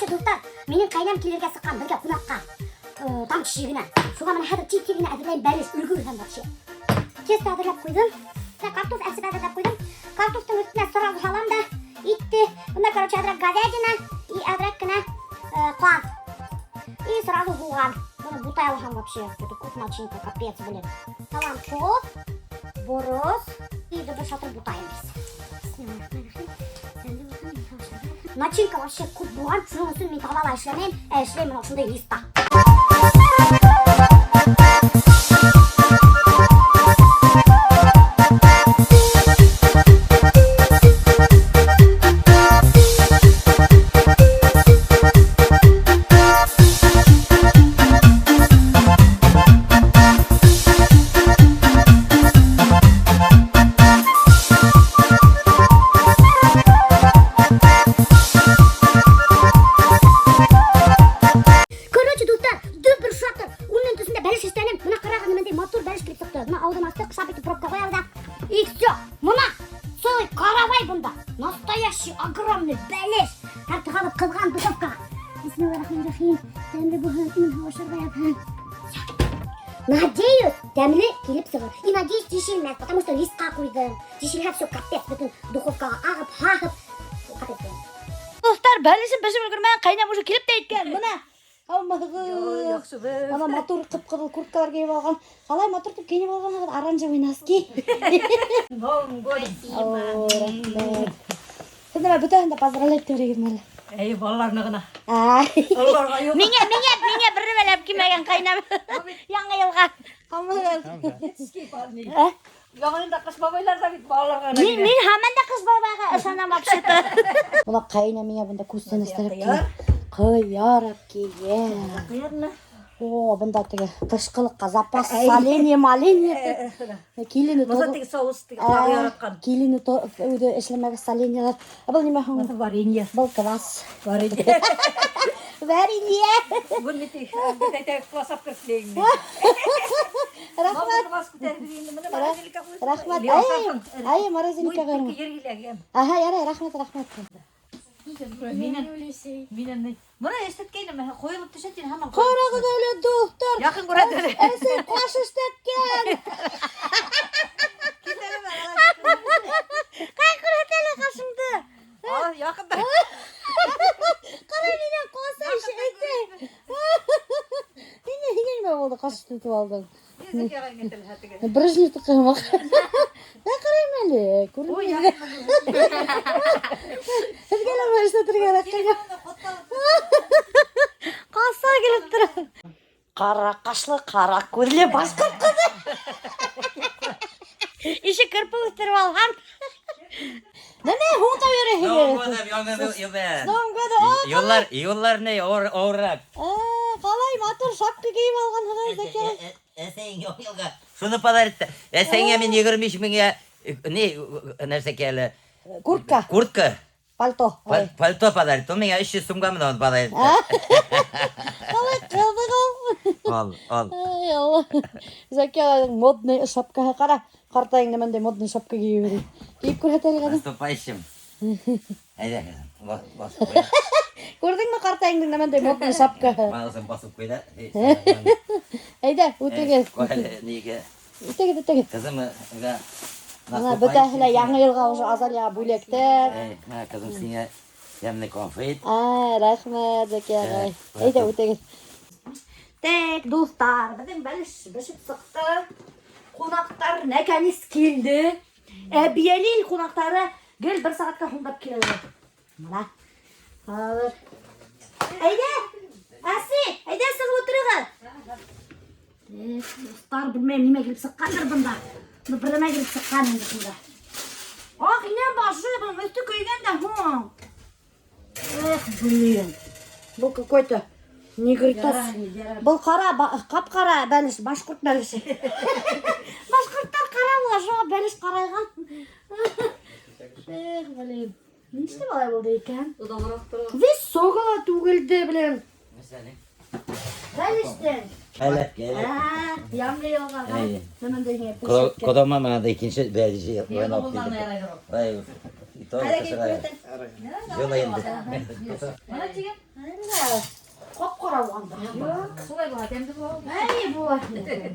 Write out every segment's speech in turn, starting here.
Короче, достар, менің қайнам келерге сыққан бірге қонаққа. Там кішігіне. Соға мына хәді тек-тегіне әзірлейін бәрес үлгі өлген вообще. Тесті әзірлеп қойдым. Картоф әсіп әзірлеп қойдым. Картофтың үстіне сұрағы салам да. Итті. Бұнда, короче, әзірек говядина и әзірек кіне қуан. И сразу жуған. Бұны бұтай алған вообще. Это вкусночинка, капец, блин. Салам топ, борос и бір шатыр бұтайымыз. Начинка вообще көп болған, шының үстін мен тағалала әшілемеймін, әшілеймін осындай листа. И все, мына целый каравай бунда, настоящий огромный бәлеш. Тартығалып қызған духовкаға. Бисмиллахиррахманиррахим. Дәмді бұғын хавашырға yapın. Надеюсь, дәмлі келіп сығыр. И надеюсь, тешілмәз, потому что листқа қойдым. Тешілген все капец, бүтін духовкаға ағып. Достар, бәлесін пішіп үлгірмен қайнап уже келіп те еткен. Мына. Ана мотор қып-қыдыл курткалар киіп алған. Қалай мотор тұп киіп алған оранжевый носки. Сендер бүтәһен дә поздравлять итәргә мәле. Эй, балаларны гына. Миңа бер мәләп кимәгән қайнап. Яңа елга. Яңа елда кыз бабайлар да бит балаларга. Мин һаман да кыз бабайга ышанам вообще-то. Була қайна миңа бунда күстән истәп килгән. Кыярып килгән. О, бунда теге тышкылыкка запас соленье, маленье. Килине Моза теге соус теге тагы яраткан. Килине өйдө эшләмәгән соленьялар. Бул ниме һуң? Варенье. Бул квас. Варенье. Варенье. Бу мити. Битәйтә классап кертлегин. Рахмат. Ай, морозильникка кайрым. Ага, ярай, рахмат. Минен. Мына эстеткәйне мен коелып төшәтин һәм. Карагыз әле доктор. Якын күрәдер. Әсен каш эстеткән. Кай күрәт әле кашыңды. Якында. Карай мине каса эште. Ниме булды каш тутып алдың. Брызны тукымак. Да карайм әле. Күрмәдем. Безгәлә башта торган акчага. Каса килеп тора. Кара кашлы, кара күзле башкорт кызы. Ише кырпы үстереп алган. Неме хунта бере. Yollar ne oğrak. Kalay motor şapka giyip algan Zeki. Sen yolga. Şunu pazar etti. Sen yemin 20 bin ne nerse kele. Kurtka. Palto. Palto pazar etti. Onun ya işi sumga mı da pazar etti. Kalay kızık. Al. Ay Allah. Zeki modный şapka kara. Kartayın hemen de modный şapka giyiyor. Giyip kurhateli kadın. Наступающим. Haydi bas. Gördün mü kartayın hemen de modный şapka. Mağazın basıp koy da. Haydi ötege. Niye? Ötege. Kızım ga. Ana bütahla yangi yılga уже azalya bölekler. Kızım sine yemne konfet. Rahmet Zeki ağay. Haydi ötege. Tek dostlar, bizim bölüşüp sıktı. Konaklar nekeniz keldi. Biyelil konakları gel bir saatte hondap keldi. Mana. Hazır. Haydi. Asi, haydi siz oturun. Dostlar bilmem nime girip sıkkandır bunda. Birine girip sıkkan bunda. Ah yine başı bunun üstü köygen de hu. Блин. Bu какой-то негритос. Бұл қара, қап-қара бәліш, башқұрт бәліші. Башқұрттар қара бұла, жоға бәліш қарайған. Блин. Не істе балай болды екен? Вес соғыла түгілді, блин. Бәліштен. Gel. Ямлы елға. Hemen de yine Kodama bana da ikinci belge oynayıp dedim. Hayır. İtoy kaçırayım. Yola indi. Bana çekin. Қап-қара болғанда. Солай болады, енді бұл. Әй, болады.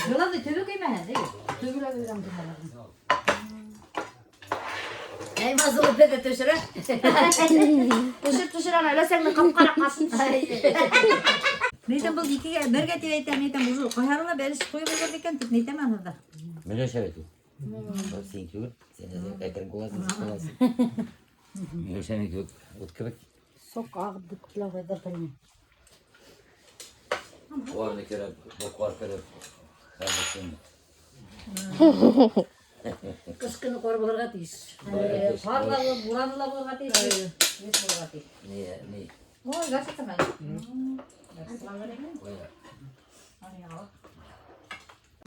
Жыланды төбек емеһен, деге. Төгіле берем дегенім. Әй, мазы болып еді төшірі. Төшір ана өлесеңді қап-қара қасын. Нейтен бұл екіге бірге теп айтам, нейтен бұл қойарыла бәріш қойып olur екен, тіп нейтем анырда. Мөле шәбет ол. Сен көгір, сен әкірін қоласың, қоласың. Мөле шәбет ол кебек. Sok ağıp düküle koydu benim. Orada kere, bu korkarı. Kışkını korbalarga teyis. Parla buranıla bolga teyis. Ne bolga teyis. Ne? Oy, gerçekten ben.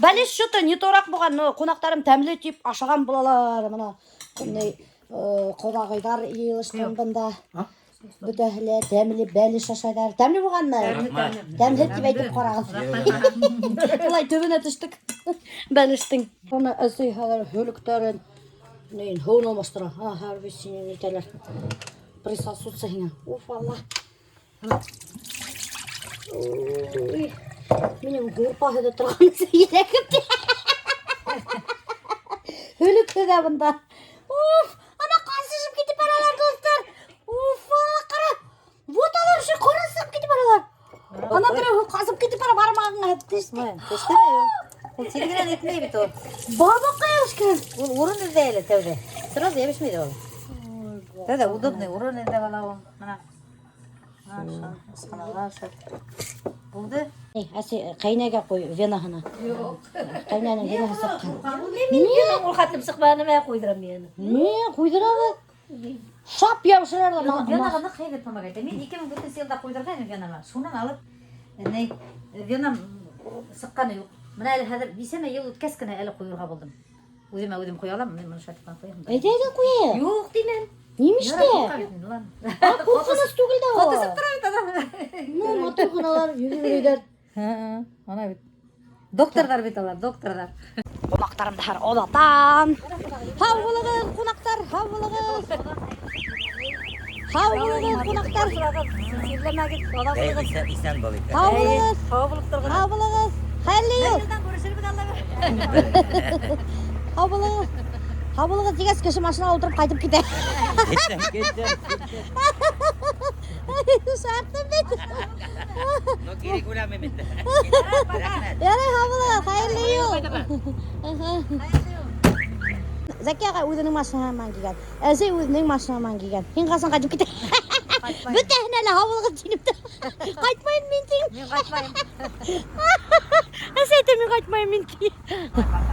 Бәлеш шыты не торақ болған, қонақтарым тәмлі тип ашаған болалар. Мына қодағайдар иылыштың бұнда. Бүтәһілі, тәмлі бәлеш ашайдар. Тәмлі болған ма? Тәмлі тип айтып қарағыз. Бұлай төбіне түштік. Бәлештің. Оны әсей хәлер хөліктерін. Нейін, хоун олмастыра. Әрбі сенен етелер. Присасутся хина. Уф, Алла. Менің ғұрпасы тұрғанысы ерекіпті. Өлікті де бұнда. Уф, ана қасышып кетіп баралар, достар. Уф, Алла қара. Вот алар үшін қорасып кетіп баралар. Ана түрі қасып кетіп бара бармағыңа әттешті. Көшкені yok. Ол телегран etmeyi bit o. Баба қайышкен. Ол урын izleyle tevde. Sırası yemişmiydi o? Tevde удобный урын izle bala o. Mana. Болды? Әсе қайнаға қой венаһына. Қайнаның венаһы сыққан. Мен ол қатып сықпаны мен қойдырам мені. Не, қойдырады. Шап яушырады. Венағаны қайда тамақ айтты. Мен 2004 жылда қойдырған венама. Сонан алып, венам сыққаны жоқ. Мына әлі хәзір 5 ел өткескені әлі қойырға болдым. Өзім қоя аламын, мен мұны шатыптан қоямын. Әйдәге қойы. Жоқ деймін. Неміште? Қоқыныз түгілді о. Қотысып тұрайды адам. Матұрғыналар, үйдер. Ана бит. Доктордар бит алар, доктордар. Қонақтарымды әр одатан. Хау болығыз, қонақтар, хау болығыз. Хау болығыз, қонақтар. İsen balık. Хау болығыз, Хау болып тұрған. хау болығыз. Қайырлы ел. Елдан көрісірбік алла бер. Хау болығыз. Хау болығыз дегес кеші машина отырып қайтып кете. Geçtim. Шарттым бет. No quiere curar Mehmet. Ярай, хау болығыз, қайырлы ел. Зәке аға өзінің машинаман келген. Әзей өзінің машинаман келген. Сен қасан қайтып кете. Бүтәһін әлі хау болығыз дейініпті. Қайтмайын мен дейін. Мен қайтмайым. Әсейті мен қайтмайын мен дейін.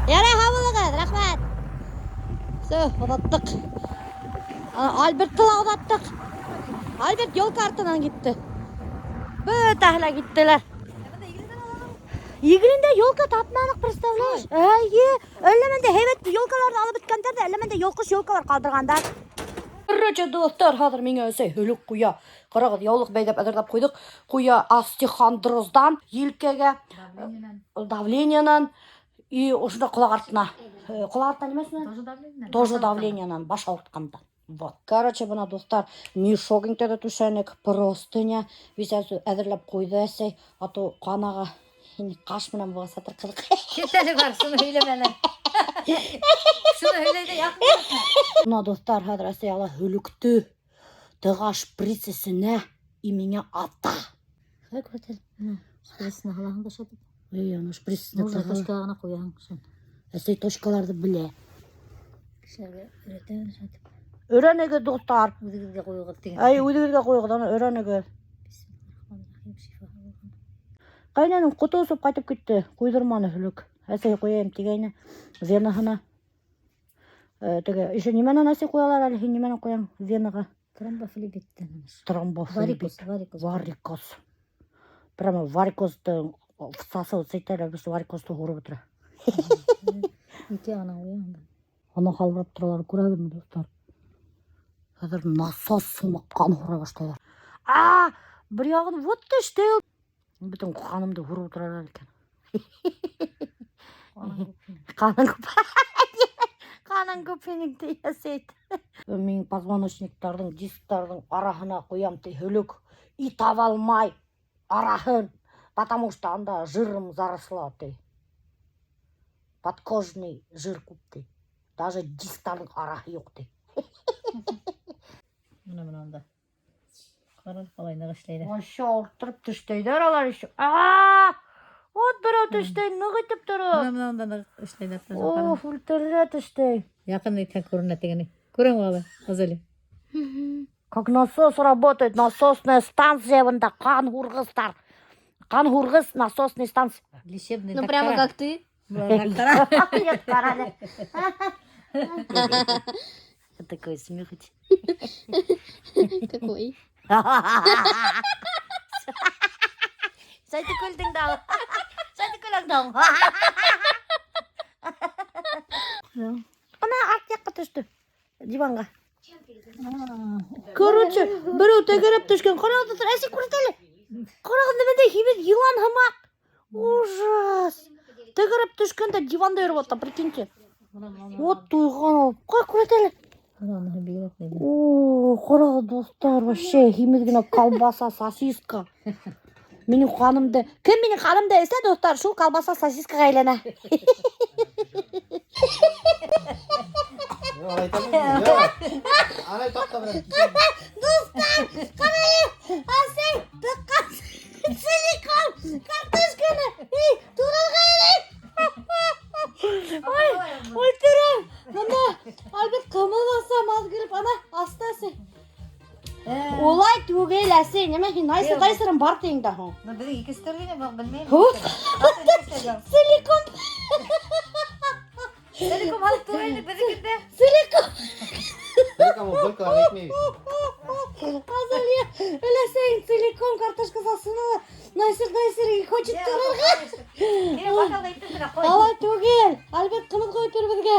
Ярай, хау болығыз, рахмат. Все, ұдаттық. Альберт тыла ұдаттық. Альберт елка артынан кетті. Бүтәһілі кеттілер. Игілінде елка тапмадық, представляешь? Әйе, әлеменде хейбетті елкаларды алып біткендерді, әлеменде елқыш елкалар қалдырғандар. Короче, достар, қазір менге өсей hөлік құя. Қарағыз, яулық бәйдеп әдірдап қойдық. Құя остеохондроздан, елкеге, давлениянан, и осында құлақ артына. Құлақ артына немесіне? Тоже давлениянан, баш ауыртқанда. Вот. Короче, бұна достар, мешогіңтеді түшәнік, простыня, висәсі әдірлеп қойды әсей, аты қанаға қаш мұнан бұға сатыр қылық. Кетәлі бар, сұны өйлемәлі. Сұны өйлейді, яқын. Бұна достар, әдір әсей ала hөлікті, тыға шприцесіне, имене ата. Қай көтел? Шприцесіне қалағын да шатып. Ана шприцесіне тыға. Точкағына қояғын шын. Әсей точкаларды біле. Кішерге үретен шатып. Өрәнеге достар. Өзігізге қойғыз деген. Әй, өдігірге қойғыданы өрәнеге. Қайнаның құты өсіп қайтып кетті. Қойдырманы хүлік. Әсей қойайым тегейні. Венаһына. Еще неменен әсей қоялар әлі. Неменен қоям венаға. Тромбофлебиттен. Тромбофлебит. Варикоз. Прямо варикозды сасы өтсейтелер. Біз варикозды ғұрып отыра. Ете ана ойын. Ана қалғырап тұралар. Көрәгін достар. Қазір насос сумақ қан ғыра баштайлар. Бір яғын вот ты штел. Bütün қанымды ғырып тұралар екен. Қаның көп. Аның көпеніңді ясайды. Мен позвоночниктардың, дисктардың арахына қоям те хөлік. И таба алмай арахын. Потому что анда жырым заросла те. Подкожный жир көп те. Даже дисктардың арахы жоқ те. Мына. Қарал қалай нағышлайды. Вообще ортырып түштейдер алар еще. От біреу түштей нығытып тұрып. Мына нағышлайды. Ультрлі түштей. Якын иткен көрінеді дегені. Көрем қалай, Азали. Как насос работает, насосная станция, ванда қан хурғыздар. Қан хурғыз, насосная станция. Лечебный. Ну прямо как ты. Нет, карали. Такой смех. Какой? Сәйті күлдің дағы. Сәйті күлің дағы. Ана арт жаққа түшті. Диванға. Короче, біреу тәгеріп түшкен. Қарағында тұр. Әсі көрсетелі. Қарағында менде химет елан хамақ. Ужас. Тәгеріп түшкенде диванда еріп отта, прикиньте. Вот туйған алып. Қой көрсетелі. О, қарағы достар, вообще химедгіна колбаса, сосиска. Менің қанымды, кім менің қанымды есе, достар, шул колбаса, сосискаға айлана. Достар, қарайы, асай, тұққан, силикон, картошканы, туралға елей. Ой, түрім, ана, албет қымыласам, аз кіріп, ана, астасы. Олай түгел әсей, неме дайсырым бар тейіңді хон. Біздің екісі түргені білмеймін. Силикон. Силикон алып тұрайны біздікінде. Силикон. Силикон бұл қылар етмейді. Азалия, өләсейін силикон картошка сасыны. Найсыр хочет тұрырға. Алай түгел. Әлбет қымыз қойып бер бізге.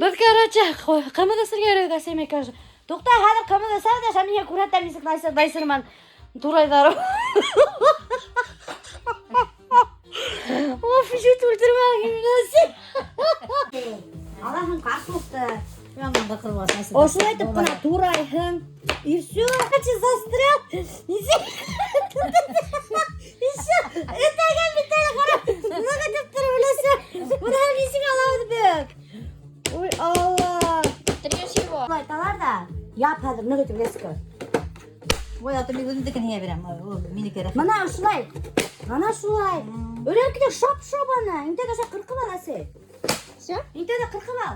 Біз, короче, қымыз ісірге өрек әсеме кажы. Тоқта, хәдір қымыз ісір де, шамиге күрәттә мисік дайсырман турайдарым. Оф, жет өлтірмәң емінесі. Алаһың картофты. Ошу айтып қына турайһың. И все, хочу застрял. Несе? Еще, өтәген бітәлі қарап. Нығытып тұрып өлесі. Бұна мисік алауды бөк. Ой, Алла. Трешь его. Айталар да. Яп хәзір нығытып өлесі. Ой, аты мен өзімдікін ең берем. Менікі рахмет. Мына шулай. Ана шулай. Өрәкіде шап-шап ана. Интеде қырқы бар әсе. Все? Интеде қырқы бар.